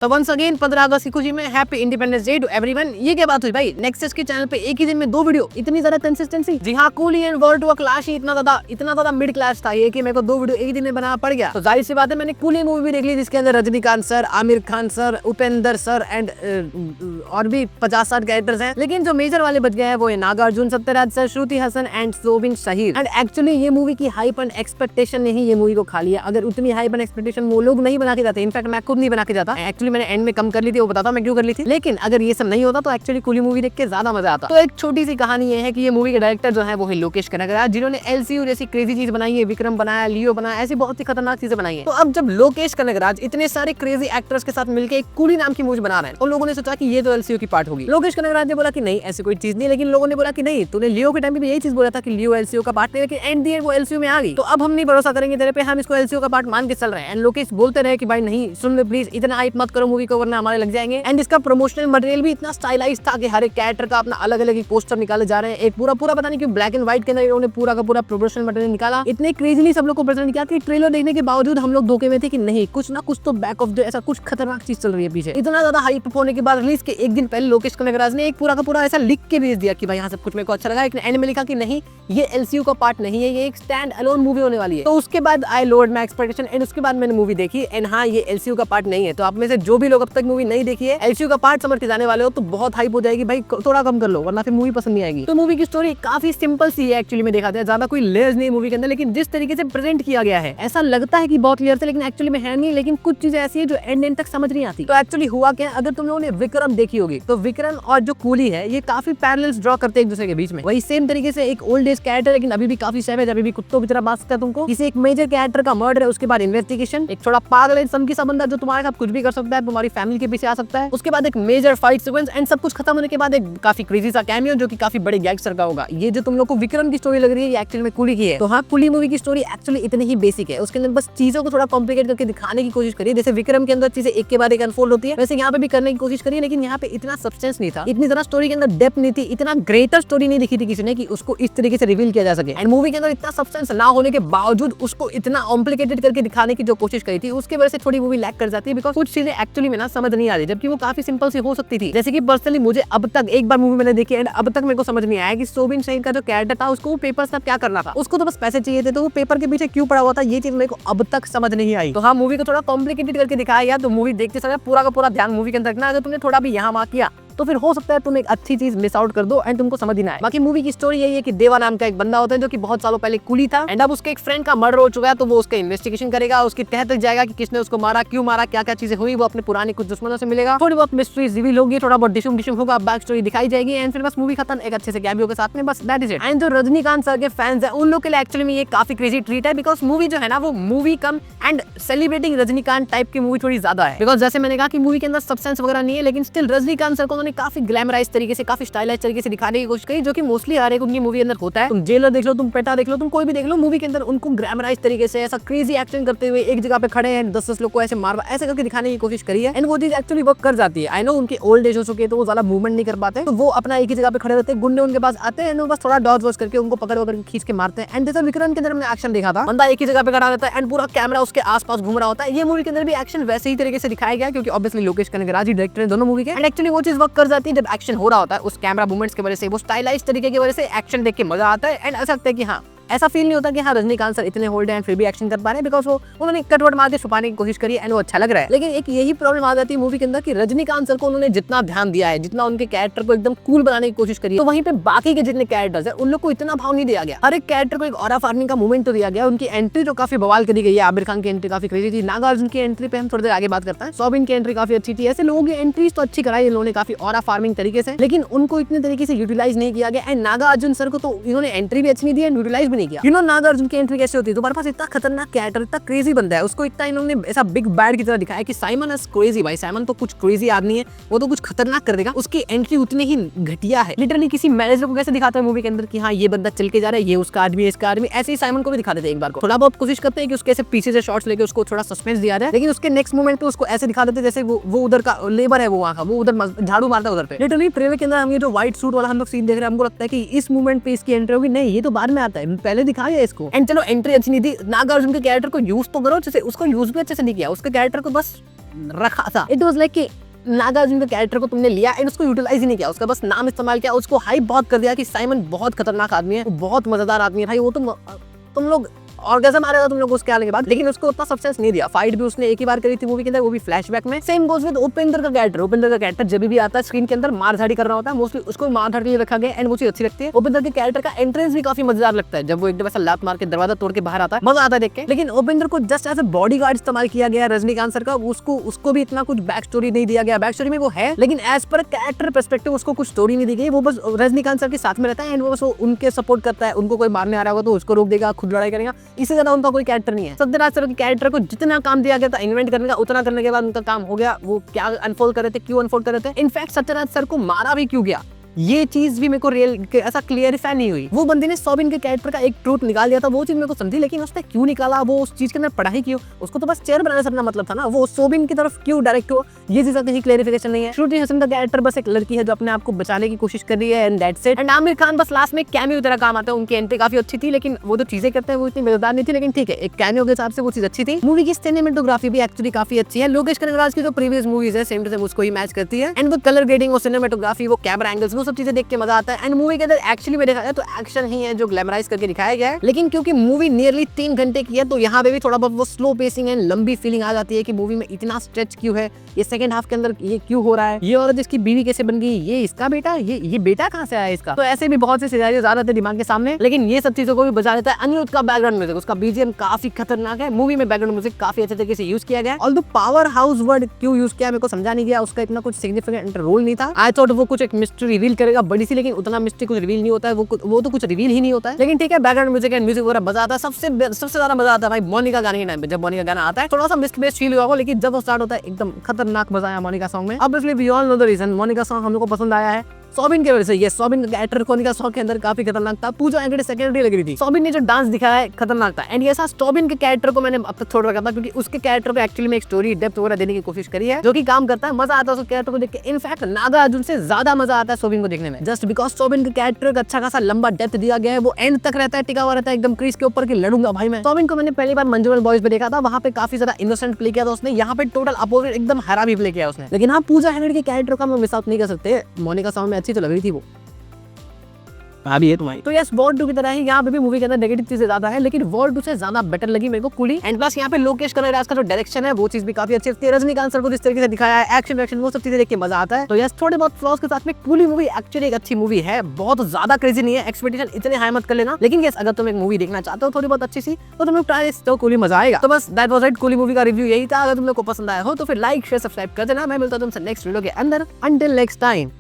तो once again 15 अगस्त की खुशी में happy independence day to everyone. ये क्या बात हुई भाई, नेक्सस के चैनल पे एक ही दिन में 2 वीडियो, इतनी ज्यादा कंसिस्टेंसी। जी हाँ, Coolie and world two clash ही इतना ज्यादा मिड क्लास था ये कि मेरे को 2 वीडियो एक ही दिन में बनाना पड़ गया। तो जाहिर सी बात है मैंने कूली मूवी भी देख ली जिसके अंदर Rajinikanth sir, Aamir Khan sir, Upendra sir and और भी 50-60 कैरेक्टर्स हैं। लेकिन जो मेजर वाले बच गए हैं वो है Nagarjuna, Sathyaraj sir, Shruti Haasan and Soubin Shahir. And actually ये मूवी की हाइप एंड एक्सपेक्टेशन ने ही ये मूवी को खा लिया। अगर उतनी हाइप एंड एक्सपेक्टेशन वो लोग नहीं बना के जाते, इनफैक्ट मैं खुद नहीं बना के जाता, एक्चुअली मैंने एंड में कम कर ली थी, वो बताता मैं क्यों कर ली थी। लेकिन अगर ये सब नहीं होता तो एक्चुअली कूली मूवी देख के ज्यादा मजा आता। तो एक छोटी सी कहानी ये है कि ये मूवी के डायरेक्टर जो है वो है लोकेश कनगराज, जिन्होंने एलसीयू जैसी क्रेजी चीज बनाई है, विक्रम बनाया, लियो बनाया, ऐसी बहुत ही खतरनाक चीजें बनाई है। तो अब जब लोकेश कनगराज इतने सारे क्रेजी एक्टर्स के साथ मिलकर एक कूली नाम की मूवी बना रहे हैं और लोगों ने सोचा कि ये तो एलसीयू की पार्ट होगी। लोकेश कनगराज ने बोला कि नहीं ऐसी कोई चीज नहीं, लेकिन लोगों ने बोला कि नहीं, तूने लियो के टाइम पे भी यही चीज बोला था कि लियो एलसीयू का पार्ट नहीं, लेकिन एंड दी एंड वो एलसीयू में आ गई। तो अब हम नहीं भरोसा करेंगे तेरे पे, हम इसको एलसीयू का पार्ट मान के चल रहे हैं। एंड लोकेश बोलते रहे कि भाई नहीं, सुन ले प्लीज, इतना हाइप मत करो मूवी को वरना हमारे लग जाएंगे। एंड इसका प्रमोशनल मटेरियल भी इतना स्टाइलाइज था कि हर एक कैरेक्टर का अपना अलग अलग पोस्टर निकाले जा रहे हैं। एक पूरा पता नहीं क्यों ब्लैक एंड व्हाइट के अंदर इन्होंने पूरा का पूरा प्रमोशनल मटेरियल निकाला। इतने क्रेजीली सब लोग को प्रेजेंट किया कि ट्रेलर देखने के बावजूद हम लोग धोखे में थे कि नहीं, कुछ ना कुछ तो बैक ऑफ द ऐसा कुछ खतरनाक चीज चल रही है पीछे। इतना ज्यादा हाइप होने के बाद रिलीज के एक दिन पहले लोकेश कनगराज ने एक पूरा का पूरा ऐसा लिख के भेज दिया कि भाई यहाँ सब कुछ मेरे को अच्छा लगा, लेकिन एंड में लिखा कि नहीं, ये एलसीयू का पार्ट नहीं है, ये एक स्टैंड अलोन मूवी होने वाली है। तो उसके बाद आई लोड माय एक्सपेक्टेशन एंड उसके बाद मैंने मूवी देखी एंड हाँ, ये एलसीयू का पार्ट नहीं है। तो आप में से जो भी लोग अब तक मूवी नहीं देखी है, एलसीयू का पार्ट समझ के जाने वाले हो तो बहुत हाइप हो जाएगी भाई, थोड़ा कम कर लो वरना फिर मूवी पसंद नहीं आएगी। तो मूवी की स्टोरी काफी सिंपल सी है एक्चुअली में देखा जाए, ज्यादा कोई लेयर्स नहीं मूवी के अंदर, लेकिन जिस तरीके से प्रेजेंट किया गया है ऐसा लगता है कि बहुत लेयर्स है, लेकिन एक्चुअली में है नहीं। लेकिन कुछ चीजें ऐसी है जो एंड तक समझ नहीं आती। तो एक्चुअली हुआ क्या, अगर तुम लोगों ने विक्रम देखी होगी तो विक्रम और जो कूली है ये काफी पैरेलल्स ड्रॉ करते हैं एक दूसरे के बीच में। वही सेम तरीके से एक ओल्ड एज कैरेक्टर लेकिन अभी भी काफी सैवेज, अभी भी कुत्तों की तरह बात सकता है तुमको। किसी एक मेजर कैरेक्टर का मर्डर है, उसके बाद इन्वेस्टिगेशन, एक थोड़ा पागल इंसान की बंदा जो तुम्हारे साथ कुछ भी कर सकता है, तुम्हारी फैमिली के पीछे आ सकता है, उसके बाद एक मेजर फाइट सीक्वेंस एंड सब कुछ खत्म होने के बाद एक काफी क्रेजी सा कैमियो जो कि काफी बड़े गैंगस्टर का होगा। ये जो तुम लोग को विक्रम की स्टोरी लग रही है ये एक्चुअली में कूली की है। तो हाँ, कूली मूवी की स्टोरी एक्चुअली इतनी ही बेसिक है, उसके अंदर बस चीजों को थोड़ा कॉम्प्लिकेट करके दिखाने की कोशिश करिए। जैसे विक्रम के अंदर चीजें एक के बाद एक अनफोल्ड होती है, वैसे यहाँ पे भी करने की कोशिश करिए, लेकिन यहाँ पे इतना सब्सटेंस नहीं था, इतनी ज्यादा स्टोरी के अंदर डेप्थ नहीं थी, इतना ग्रेटर स्टोरी नहीं दिखी थी किसी ने कि उसको इस तरीके से रिवील किया जा सके। एंड मूवी के अंदर इतना सब्सटेंस ना होने के बावजूद उसको इतना कॉम्प्लिकेटेड करके दिखाने की जो कोशिश करी थी, उसकी वजह से थोड़ी मूवी लैग कर जाती है, बिकॉज कुछ चीजें एक्चुअली में ना समझ नहीं आ रही, जबकि वो काफी सिंपल सी हो सकती थी। जैसे कि पर्सनली मुझे अब तक एक बार मूवी मैंने देखी एंड अब तक मेरे को समझ नहीं आया कि सोबिन शहीद का जो कैरेक्टर था उसको पेपर सब क्या करना था, उसको तो बस पैसे चाहिए थे, तो वो पेपर के पीछे क्यों पड़ा हुआ था, ये चीज मेरे को अब तक समझ नहीं आई। तो हाँ, मूवी को थोड़ा कॉम्प्लिकेटेड करके दिखाया गया, तो मूवी देखते समय पूरा का पूरा ध्यान मूवी के अंदर रखना। अगर तुमने थोड़ा भी यहाँ वहाँ किया तो फिर हो सकता है तुम एक अच्छी चीज मिस आउट कर दो एंड तुमको समझ ही ना आए। बाकी मूवी की स्टोरी यही है कि देवा नाम का एक बंदा होता है जो कि बहुत सालों पहले कूली था एंड अब उसके एक फ्रेंड का मर्डर हो चुका है, तो वो उसका इन्वेस्टिगेशन करेगा, उसकी तह तक जाएगा कि किसने उसको मारा, क्यों मारा, क्या क्या चीजें हुई, वो अपने पुराने कुछ दुश्मनों से मिलेगा, थोड़ी बहुत मिस्ट्रीज रिवील होगी, थोड़ा बहुत डिशुम होगा, बैक स्टोरी दिखाई जाएगी एंड फिर बस मूवी खत्म एक अच्छे से कैमियो के साथ में, बस दैट इज इट। एंड जो रजनीकांत सर के फैंस है उन लोग के लिए एक्चुअली में ये काफी क्रेजी ट्रीट है, बिकॉज मूवी जो है ना वो movie come and celebrating Rajinikanth type की मूवी थोड़ी ज्यादा है। बिकॉज जैसे मैंने कहा कि मूवी के अंदर सब्सटेंस वगैरह नहीं है, लेकिन स्टिल रजनीकांत सर को उन्होंने काफी ग्लैमराइज तरीके से, काफी स्टाइलाइज तरीके से दिखाने की कोशिश करी, जो कि मोस्टली हर एक उनकी मूवी अंदर होता है। तुम जेलर देख लो, तुम पेटा देख लो, तुम कोई भी देख लो, मूवी के अंदर उनको ग्लैमराइज तरीके से ऐसा क्रेजी एक्शन करते हुए एक जगह पे खड़े हैं 10-10 लोग को ऐसे मारवा ऐसे करके दिखाने की कोशिश करी है एंड वो चीज एक्चुअली वर्क कर जाती है। आई नो उनके ओल्ड एज हो चुके हैं तो वो ज्यादा मूवमेंट नहीं कर पाते, तो वो अपना एक ही जगह पे खड़े रहते हैं, गुंडे उनके पास आते हैं, बस थोड़ा डॉज वॉच करके उनको पकड़ के खींच के मारते हैं। एंड जैसे विक्रम के अंदर हमने एक्शन देखा था, बंदा एक ही जगह पे खड़ा रहता है एंड पूरा कैमरा उसके आसपास घूम रहा होता है, ये मूवी के अंदर भी एक्शन वैसे ही तरीके से दिखाया गया, क्योंकि ऑब्वियसली लोकेश कनगराज ही डायरेक्टर है दोनों मूवी के एंड एक्चुअली वो चीज वर्क कर जाती है जब एक्शन हो रहा होता है। उस कैमरा मूवमेंट्स की वजह से, वो स्टाइलाइज तरीके की वजह से एक्शन देख के मजा आता है एंड ऐसा लगता है कि हाँ, ऐसा फील नहीं होता कि हाँ रजनीकांत सर इतने होल्ड हैं फिर भी एक्शन कर पा रहे हैं, बिकॉज वो उन्होंने कटवट मार के छुपाने की कोशिश करी एंड वो अच्छा लग रहा है। लेकिन एक यही प्रॉब्लम आ जाती है मूवी के अंदर कि रजनीकांत सर को उन्होंने जितना ध्यान दिया है, जितना उनके कैरेक्टर को एकदम कूल बनाने की कोशिश करी है, तो वहीं पे बाकी के जितने कैरेक्टर्स हैं उन लोग को इतना भाव नहीं दिया गया। हर एक कैरेक्टर को एक ऑरा फार्मिंग का मूवमेंट तो दिया गया, उनकी एंट्री जो काफी बवाल करी गई है। आमिर खान की एंट्री काफी क्रेजी थी, नागार्जुन की एंट्री पे हम थोड़ी देर आगे बात करते हैं, सोबिन की एंट्री काफी अच्छी थी। ऐसे लोगों की एंट्रीज तो अच्छी कराई इन्होंने काफी ऑरा फार्मिंग तरीके से, लेकिन उनको इतने तरीके से यूटिलाइज नहीं किया गया। एंड नागार्जुन सर को तो इन्होंने एंट्री भी अच्छी नहीं दी एंड यूटिलाइज भी नहीं किया। यू नो नागार्जुन की एंट्री कैसे होती है, तुम्हारे पास इतना खतरनाक कैरेक्टर, इतना क्रेजी बंदा है, उसको इतना इन्होंने ऐसा बिग बैड की तरह दिखाया कि साइमन इज क्रेजी। भाई साइमन तो कुछ क्रेजी आदमी है, वो तो कुछ खतरनाक कर देगा, उसकी एंट्री उतनी ही घटिया है। लिटरली किसी मैनेजर को कैसे दिखाता है मूवी के अंदर कि हाँ ये बंदा चल के जा रहा है, ये उसका आदमी है, इसका आदमी, ऐसे ही साइमन को भी दिखा देते हैं एक बार को। थोड़ा बहुत कोशिश करते हैं कि उसके ऐसे पीछे से शॉट्स लेके उसको थोड़ा सस्पेंस दिया जाए, लेकिन उसके नेक्स्ट मोमेंट पे उसको ऐसे दिखा देते जैसे वो उधर का लेबर है, वो वहाँ का, वो उधर झाड़ू मारता है उधर पे। लिटरली ट्रेलर के अंदर हम ये जो व्हाइट सूट वाला हम लोग सीन देख रहे हैं, हमको लगता है कि इस मूवमेंट पे इसकी एंट्री होगी, नहीं ये तो बाद में आता है, पहले दिखाया इसको। एंड चलो एंट्री अच्छी नहीं थी, नागार्जुन के कैरेक्टर को यूज तो करो, जैसे उसको यूज भी अच्छे से नहीं किया, उसके कैरेक्टर को बस रखा था। इट वाज लाइक कि नागार्जुन के कैरेक्टर को तुमने लिया एंड उसको यूटिलाइज ही नहीं किया, उसका बस नाम इस्तेमाल किया, उसको हाइप बहुत कर दिया कि साइमन बहुत खतरनाक आदमी है, वो बहुत मजेदार आदमी है भाई, वो तुम लोग ऑर्गेजम आ रहा था तुम लोग उसके आने के बाद, लेकिन उसको उतना सब्सटेंस नहीं दिया। फाइट भी उसने एक ही बार करी थी मूवी के अंदर, वो भी फ्लैशबैक में। सेम गोज विद उपेंद्र का कैरेक्टर। उपेंद्र का कैरेक्टर जब भी आता है स्क्रीन के अंदर मारधाड़ी कर रहा होता है, मोस्टली उसको मारधाड़ी के लिए रखा गया एंड वो चीज अच्छी लगती है। उपेंद्र के कैरेक्टर का एंट्रेंस भी काफी मजेदार लगता है, जब वो एकदम ऐसा लात मार के दरवाजा तोड़ के बाहर आता है, मजा आता है देख के। लेकिन उपेंद्र को जस्ट एज ए बॉडीगार्ड इस्तेमाल किया गया रजनीकांत सर का, उसको भी इतना कुछ बैक स्टोरी नहीं दिया गया। बैक स्टोरी में वो है लेकिन एज पर कैरेक्टर पर्सपेक्टिव उसको कुछ स्टोरी नहीं दी गई। वो बस रजनीकांत सर के साथ में रहता है एंड वो बस उनके सपोर्ट करता है, उनको कोई मारने आ रहा होगा तो उसको रोक देगा, खुद लड़ाई करेगा, इससे ज्यादा उनका कोई कैरेक्टर नहीं है। सत्यराज सर के कैरेक्टर को जितना काम दिया गया था इन्वेंट करने का, उतना करने के बाद उनका काम हो गया। वो क्या अनफोल्ड कर रहे थे, क्यों अनफोल्ड कर रहे थे, इनफैक्ट सत्यराज सर को मारा भी क्यों गया, ये चीज भी मेरे को ऐसा क्लियरिफाई नहीं हुई। वो बंदे ने सोबिन के कैरेक्टर का एक ट्रूथ निकाल दिया था, वो चीज मेरे को समझी, लेकिन उसने क्यों निकाला, वो उस चीज के अंदर पढ़ाई क्यों, उसको तो बस चेयर बनाने से अपना मतलब था ना, वो सोबिन की तरफ क्यों डायरेक्ट हो, ये चीज का कहीं क्लियरिफिकेशन नहीं है। श्रुति हसन का कैरेक्टर बस एक लड़की है जो अपने आप को बचाने की कोशिश कर रही है and that's it. And Aamir Khan बस लास्ट में कैमियो तरह काम आता है, उनकी एंट्री काफी अच्छी थी, लेकिन वो जो चीजें करते हैं वो इतनी मजेदार नहीं थी, लेकिन ठीक है एक कैमियो के हिसाब से वो चीज अच्छी थी। मूवी की सिनेमेटोग्राफी भी एक्चुअली काफी अच्छी है। लोकेश कनगराज की जो प्रीवियस मूवीज है सेम टू सेम उसको ही मैच करती है एंड वो कलर ग्रेडिंग, वो सिनेमेटोग्राफी, वो कैमरा एंगल्स, वो सब चीजें देख के मजा आता है। एंड मूवी के अंदर एक्चुअली में देखा जाए तो एक्शन ही है जो ग्लैमराइज करके दिखाया गया है, लेकिन क्योंकि मूवी नियरली 3 घंटे की है तो यहाँ पे भी थोड़ा बहुत वो स्लो पेसिंग एंड लंबी फीलिंग आ जाती है कि मूवी में इतना स्ट्रेच क्यों है, ये सेकंड हाफ के अंदर ये क्यों हो रहा है, ये औरत इसकी बीवी कैसे बन गई, ये इसका बेटा, ये बेटा कहाँ से आया इसका। तो ऐसे भी बहुत से सिनेरियो आ रहे थे दिमाग के सामने, लेकिन ये सब चीजों को भी बचा लेता है अनिरुद्ध का बैकग्राउंड म्यूजिक। उसका बीजीएम काफी खतरनाक है, मूवी में बैकग्राउंड म्यूजिक काफी अच्छे तरीके से यूज किया गया है। ऑल्दो पावर हाउस वर्ड क्यों यूज किया मेरे को समझा नहीं गया, उसका इतना कुछ सिग्निफिकेंट रोल नहीं था। आई थॉट वो कुछ एक मिस्ट्री रिवील करेगा बड़ी सी, लेकिन उतना मिस्ट्री कुछ रिवील नहीं होता है, वो तो कुछ रिवील ही नहीं होता है। लेकिन ठीक है बैकग्राउंड म्यूजिक एंड म्यूजिक वगैरह मजा आता है। सबसे ज्यादा मजा आता है भाई मोनिका गाने के टाइम पे, जब मोनिका गाना आता है थोड़ा सा मिस्क बेस फील हुआ हो, लेकिन जब वो स्टार्ट होता है एकदम खतरनाक मजा आया मोनिका सॉन्ग में। Obviously we all know the reason, Monica song हम लोग को पसंद आया है सोबिन की वजह से। ये सोबिन का कैरेक्टर मोनिका सॉन्ग के अंदर काफी खतरनाक था, पूजा एंड सेकेंडरी लग रही थी। सोबिन ने जो डांस दिखाया है खतरनाक था एंड ये ऐसा सोबिन के कैरेक्टर को मैंने अब तक छोड़ रखा था, क्योंकि उसके कैरेक्टर को एक्चुअली में एक स्टोरी डेप्थ वगैरह देने की कोशिश करी है, जो कि काम करता है, मजा आता है उस कैरेक्टर को देख के। इनफैक्ट नागार्जुन से ज्यादा मजा आता है सोबिन को देखने में, जस्ट बिकॉज सोबिन के कैरेक्टर का अच्छा खासा लंबा डेप्थ दिया गया है, वो एंड तक रहता है, टिका हुआ रहता है एकदम क्रीज के ऊपर कि लड़ूंगा भाई मैं। सोबिन को मैंने पहली बार मंजुमल बॉयज में देखा था, वहां पे काफी ज्यादा इनोसेंट प्ले किया था उसने, यहाँ पे टोटल अपोजिट एकदम हरामी प्ले किया उसने। लेकिन हाँ पूजा हेगड़े के कैरेक्टर का हम मिस आउट नहीं कर सकते, मोनिका सॉन्ग में अच्छी तो लग रही थी वो भाभी है तुम्हारी। तो यस वॉर 2 की तरह ही यहाँ पे भी मूवी के अंदर नेगेटिव चीजें ज्यादा है, लेकिन वॉर 2 से ज्यादा बेटर लगी मेरे को कूली। एंड प्लस यहाँ पे लोकेश कनगराज का जो डायरेक्शन है वो चीज भी काफी अच्छी है। रजनीकांत सर को जिस तरीके से दिखाया है, एक्शन वो सब चीजें देख के मजा आता है। तो यस थोड़े बहुत फ्लॉज के साथ में कूली मूवी एक्चुअली एक अच्छी मूवी है, बहुत ज्यादा क्रेजी नहीं है, एक्सपेक्टेशन इतने हाई मत कर लेना। लेकिन यस अगर तुम एक मूवी देखना चाहते हो थोड़ी बहुत अच्छी सी, तो तुम ट्राई तो कूली मजा आएगा। तो बस that was it, coolie movie का रिव्यू यही था। अगर तुम लोग को पसंद आया हो तो फिर लाइक शेयर सब्सक्राइब कर देना। मैं मिलता हूं तुमसे नेक्स्ट वीडियो के अंदर। Until next time.